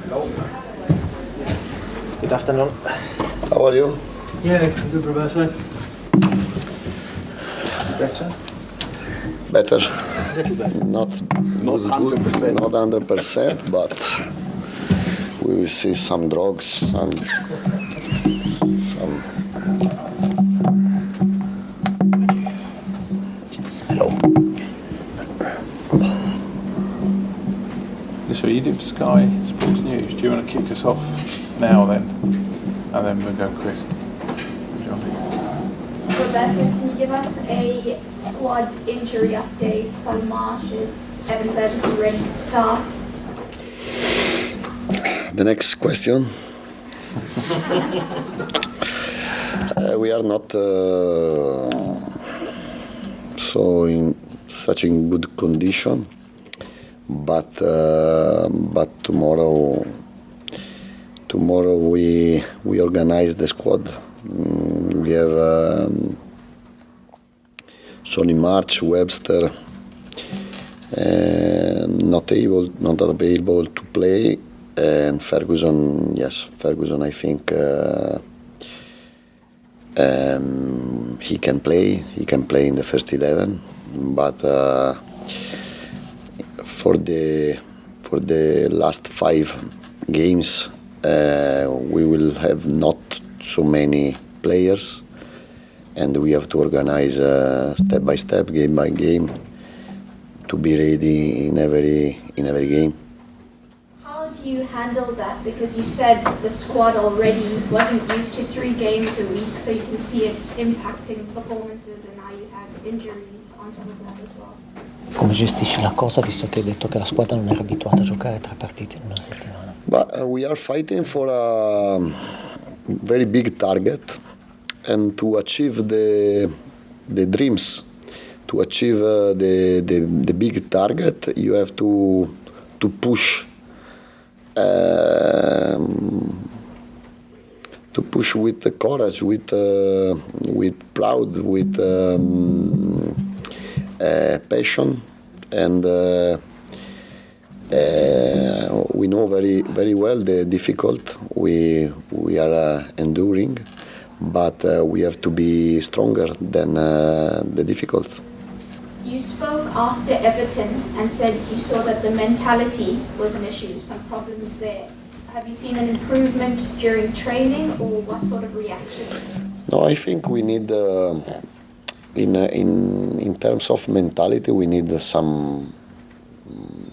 Good afternoon. How are you? Yeah, good, Roberto. Better? Better. A little better. Not 100%. Not 100%, but we will see some drugs, some. Hello. So you did Sky Sports News. Do you want to kick us off now then? And then we'll go Chris. Roberto, can you give us a squad injury update? Marsh, is Evan Ferguson ready to start? The next question. We are not so in such in good condition, but tomorrow we organize the squad. We have March, Webster not available to play, and Ferguson. Yes, Ferguson. I think he can play. He can play in the first 11, but for the last 5 games we will have not so many players, and we have to organize step by step, game by game, to be ready in every game. How do you handle that? Because you said the squad already wasn't used to 3 games a week, so you can see it's impacting performances, and now you have injuries on top of that as well. Come gestisci la cosa, visto che hai detto che la squadra non era abituata a giocare 3 partite in una settimana? But we are fighting for a very big target, and to achieve the dreams, to achieve the big target, you have to push with the courage, with pride, with passion, and we know very well the difficult we are enduring, but we have to be stronger than the difficulties. You spoke after Everton and said you saw that the mentality was an issue, some problems there. Have you seen an improvement during training, or what sort of reaction? No, I think we need, in terms of mentality, we need some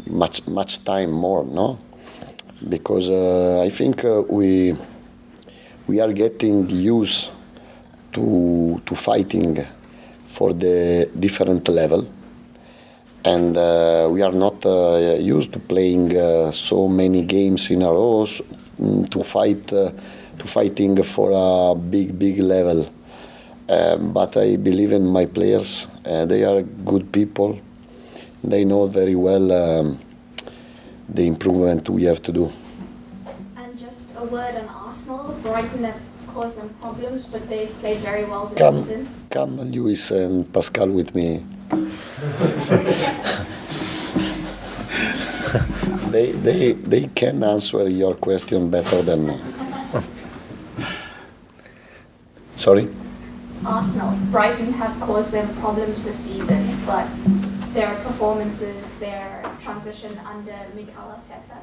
much time more, no? Because I think we are getting used to fighting for the different level, and we are not used to playing so many games in a row, to fighting for a big level. But I believe in my players. They are good people. They know very well the improvement we have to do. And just a word on Arsenal. Brighton have caused them problems, but they've played very well this season. Come, Luis and Pascal, with me. They can answer your question better than me. Sorry? Arsenal, Brighton have caused them problems this season, but their performances, their transition under Mikel Arteta.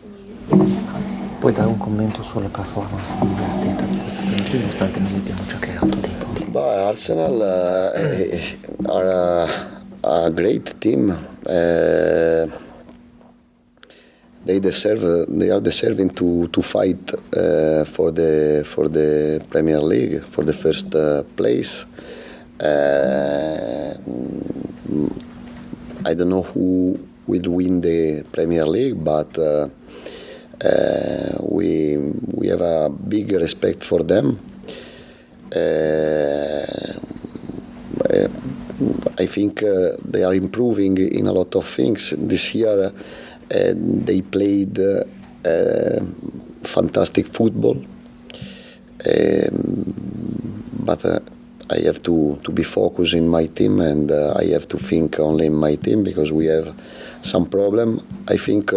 Can you give us some comments on that? Puoi dare un commento sulle performance di Arteta di questa stagione, nonostante noi abbiamo già creato dei problemi? But Arsenal are a great team. They are deserving to fight for the Premier League, for the first place. I don't know who will win the Premier League, but we have a big respect for them. I think they are improving in a lot of things. This year they played fantastic football, but I have to be focused in my team, and I have to think only in my team, because we have some problem. I think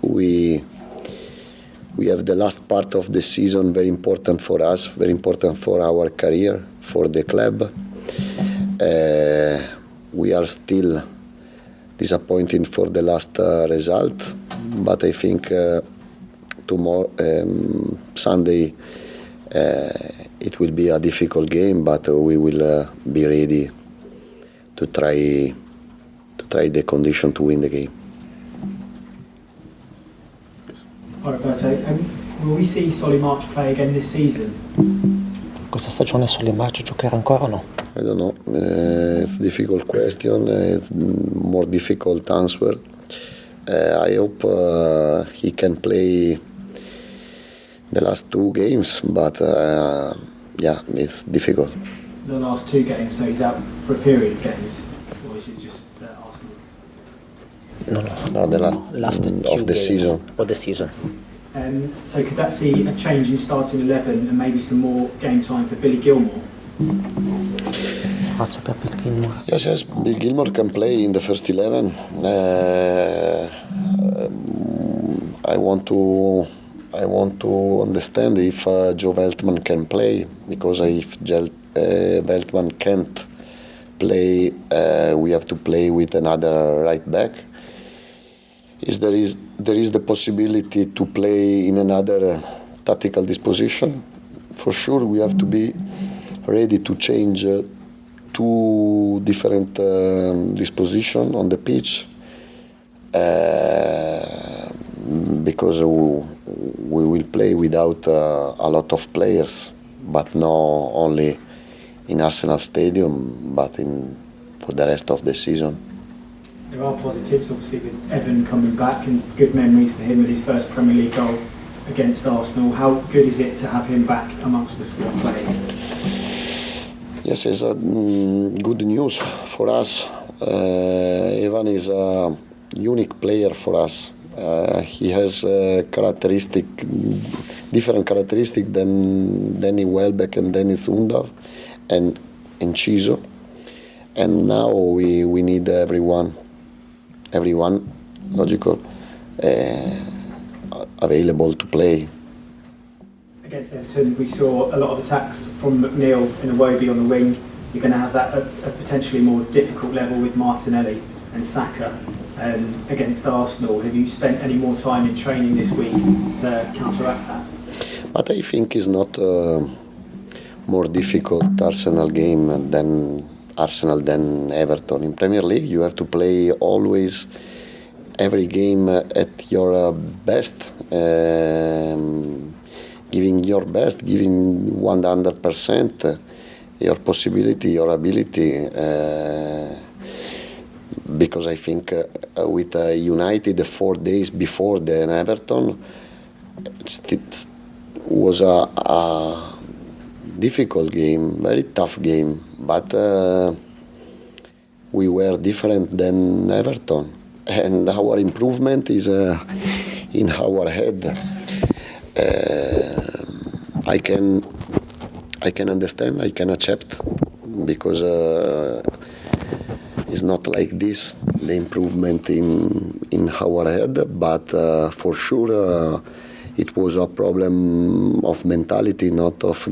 we we have the last part of the season very important for us, very important for our career, for the club. We are still disappointed for the last result, but I think tomorrow, Sunday, it will be a difficult game, but we will be ready to try the condition to win the game. Hi Roberto, will we see Solly March play again this season? Questa stagione Solly March giocherà ancora o no? I don't know. It's a difficult question. It's more difficult answer. I hope he can play the last 2 games, but yeah, it's difficult. The last 2 games, so he's out for a period of games, or is it just Arsenal? No, the last of the season. Of the season. So could that see a change in starting 11 and maybe some more game time for Billy Gilmour? Spazio per Bill Gilmour. Yes, Bill Gilmour can play in the first 11. I want to understand if Joe Veltman can play, because if Veltman can't play, we have to play with another right back. There is the possibility to play in another tactical disposition. For sure, we have to be ready to change 2 different dispositions on the pitch, because we will play without a lot of players, but not only in Arsenal Stadium, but for the rest of the season. There are positives, obviously, with Evan coming back and good memories for him with his first Premier League goal against Arsenal. How good is it to have him back amongst the squad playing? Yes, it's good news for us. Evan is a unique player for us. He has different characteristics than Danny Welbeck and Dennis Undav and Chiso. And now we need everyone logical, available to play. Against Everton, we saw a lot of attacks from McNeil and Iwobi on the wing. You're going to have that at a potentially more difficult level with Martinelli and Saka. Against Arsenal, have you spent any more time in training this week to counteract that? But I think it's not more difficult Arsenal game than Everton. In Premier League, you have to play always every game at your best, giving your best, giving 100% your possibility, your ability. Because I think with United 4 days before the Everton, it was a difficult game, very tough game, but we were different than Everton, and our improvement is in our head. I can understand, I can accept, because it's not like this, the improvement in our head, but for sure it was a problem of mentality, not of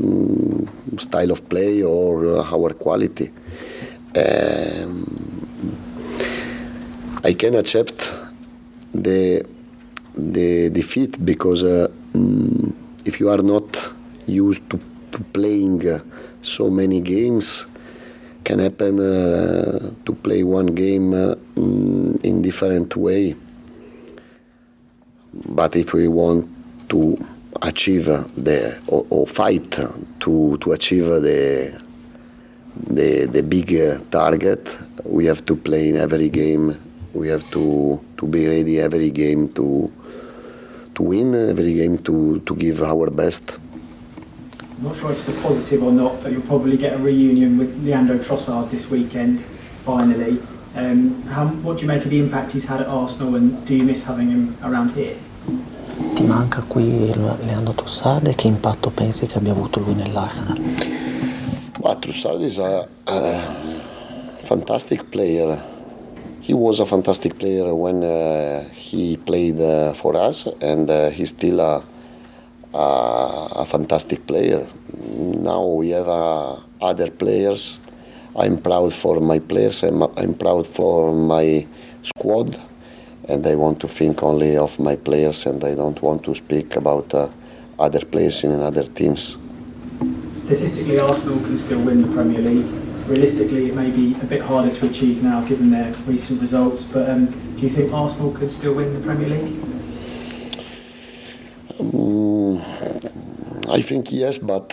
style of play or our quality. I can accept the defeat, because if you are not used to playing so many games, can happen to play one game in different way. But if we want to achieve or fight to achieve the big target, we have to play in every game. We have to be ready every game to win, every game to give our best. I'm not sure if it's a positive or not, but you'll probably get a reunion with Leandro Trossard this weekend, finally. What do you make of the impact he's had at Arsenal, and do you miss having him around here? Ti manca qui Leandro Trossard, e che impatto pensi che abbia avuto lui nell'Arsenal? Trossard is a fantastic player. He was a fantastic player when he played for us, and he's still a a fantastic player. Now we have other players. I'm proud for my players. I'm proud for my squad, and I want to think only of my players, and I don't want to speak about other players in other teams. Statistically, Arsenal can still win the Premier League. Realistically, it may be a bit harder to achieve now given their recent results, but do you think Arsenal could still win the Premier League? I think yes, but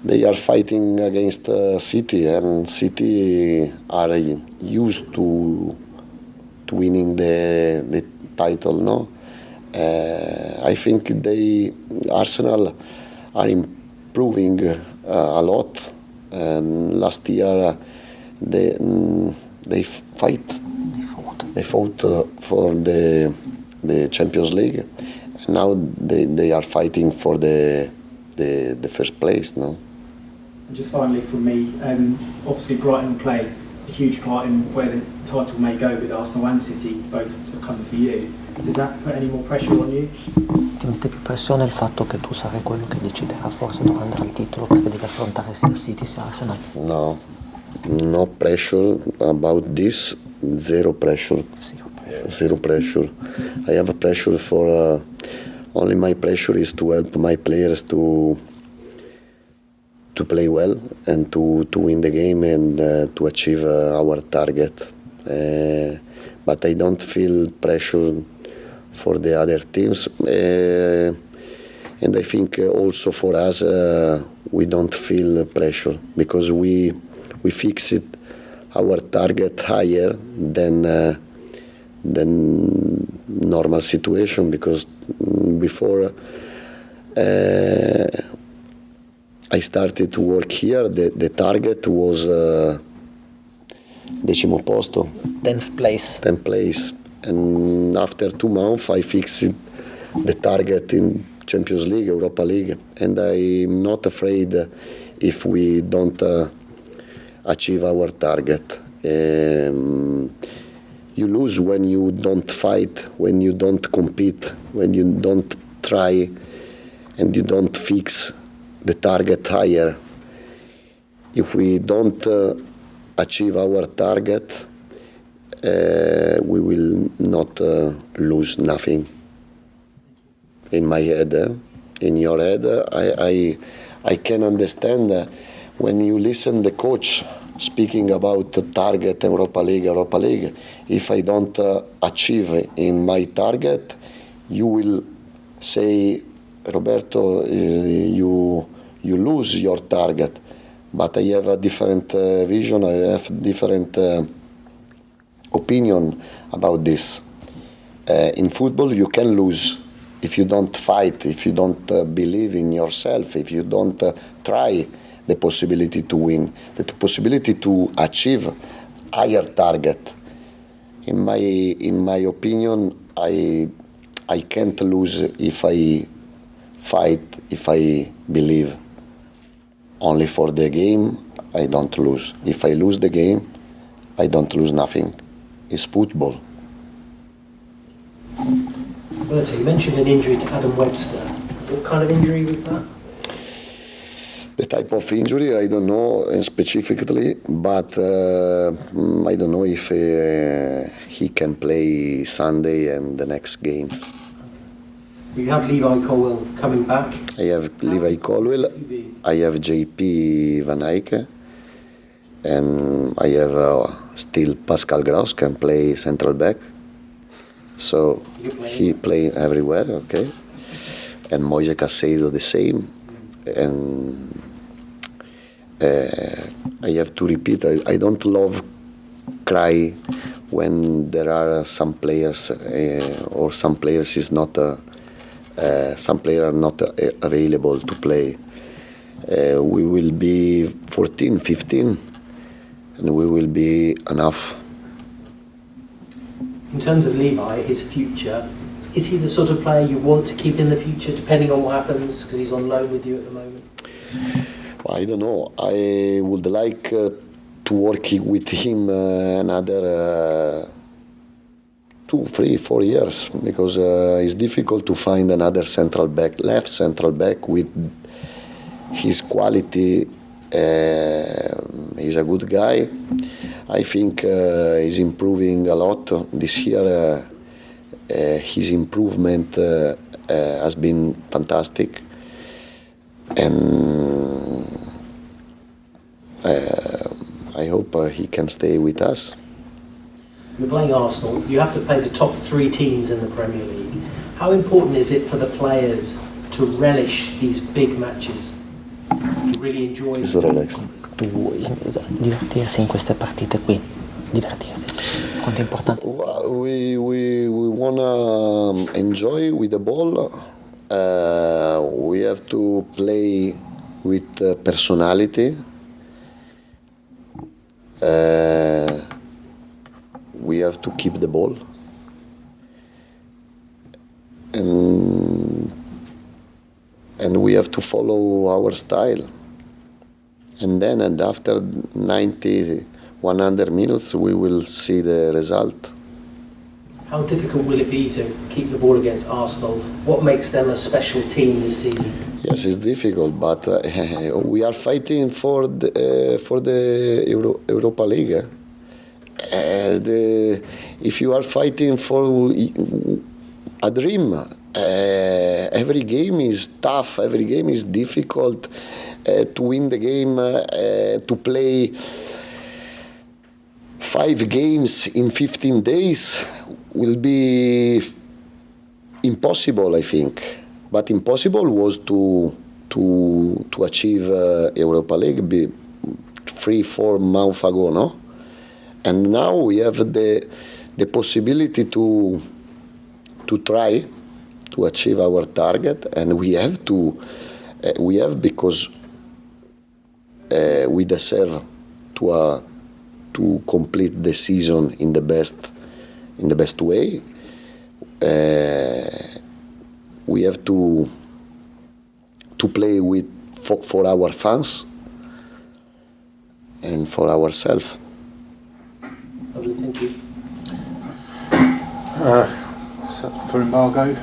they are fighting against City, and City are used to winning the title, no? I think Arsenal are improving a lot. And last year they fought for the Champions League. And now they are fighting for the first place, no? And just finally from me, obviously Brighton play a huge part in where the title may go with Arsenal and City, both to come for you. Does that put any more pressure on you? Ti mette più pressione il fatto che tu sarai quello che deciderà forse dove andrà il titolo, perché devi affrontare sia City sia Arsenal? No, no pressure about this. Zero pressure. Zero pressure. I have a pressure for only my pressure is to help my players to play well and to win the game and to achieve our target. But I don't feel pressure for the other teams, and I think also for us we don't feel pressure because we fixed our target higher than normal situation, because before I started to work here, the target was 10º posto. 10th place. 10th place. And after 2 months I fixed the target in Champions League, Europa League, and I'm not afraid if we don't achieve our target. You lose when you don't fight, when you don't compete, when you don't try and you don't fix the target higher. If we don't achieve our target, we will not lose nothing. In my head, in your head, I can understand when you listen the coach speaking about the target Europa League. If I don't achieve in my target, you will say, Roberto, you lose your target. But I have a different vision. I have different opinion about this. In football, you can lose if you don't fight, if you don't believe in yourself, if you don't try the possibility to win, the possibility to achieve higher target. In my opinion, I can't lose if I fight, if I believe. Only for the game, I don't lose. If I lose the game, I don't lose nothing. It's football. Roberto, you mentioned an injury to Adam Webster. What kind of injury was that? The type of injury, I don't know specifically, but I don't know if he can play Sunday and the next games. You have Levi Colwill coming back. I have Levi Colwill, I have JP Van Eyck, and I have still Pascal Gross can play central back. So he play everywhere, okay. And Moise Caicedo the same. And I have to repeat, I don't love cry when there are some players or some players is not some players are not available to play. We will be 14, 15, and we will be enough. In terms of Levi, his future, is he the sort of player you want to keep in the future, depending on what happens, because he's on loan with you at the moment? Well, I don't know. I would like to work with him another 2, 3, 4 years, because it's difficult to find another left central back with his quality. He's a good guy. I think he's improving a lot this year. His improvement has been fantastic, and I hope he can stay with us. You're playing Arsenal. You have to play the top 3 teams in the Premier League. How important is it for the players to relish these big matches? To really enjoy It's relaxed. Divertirsi in queste partite qui, divertirsi. Quanto è importante? We wanna enjoy with the ball. We have to play with personality. We have to keep the ball, and we have to follow our style. And then, and after 90, 100 minutes, we will see the result. How difficult will it be to keep the ball against Arsenal? What makes them a special team this season? Yes, it's difficult, but we are fighting for the Europa League. If you are fighting for a dream, every game is tough, every game is difficult. To win the game, to play 5 games in 15 days will be impossible, I think. But impossible was to achieve Europa League 3-4 months ago, no? And now we have the possibility to try to achieve our target, and we have because we deserve to complete the season in the best way. We have to play for our fans and for ourselves. Lovely, thank you. For embargo.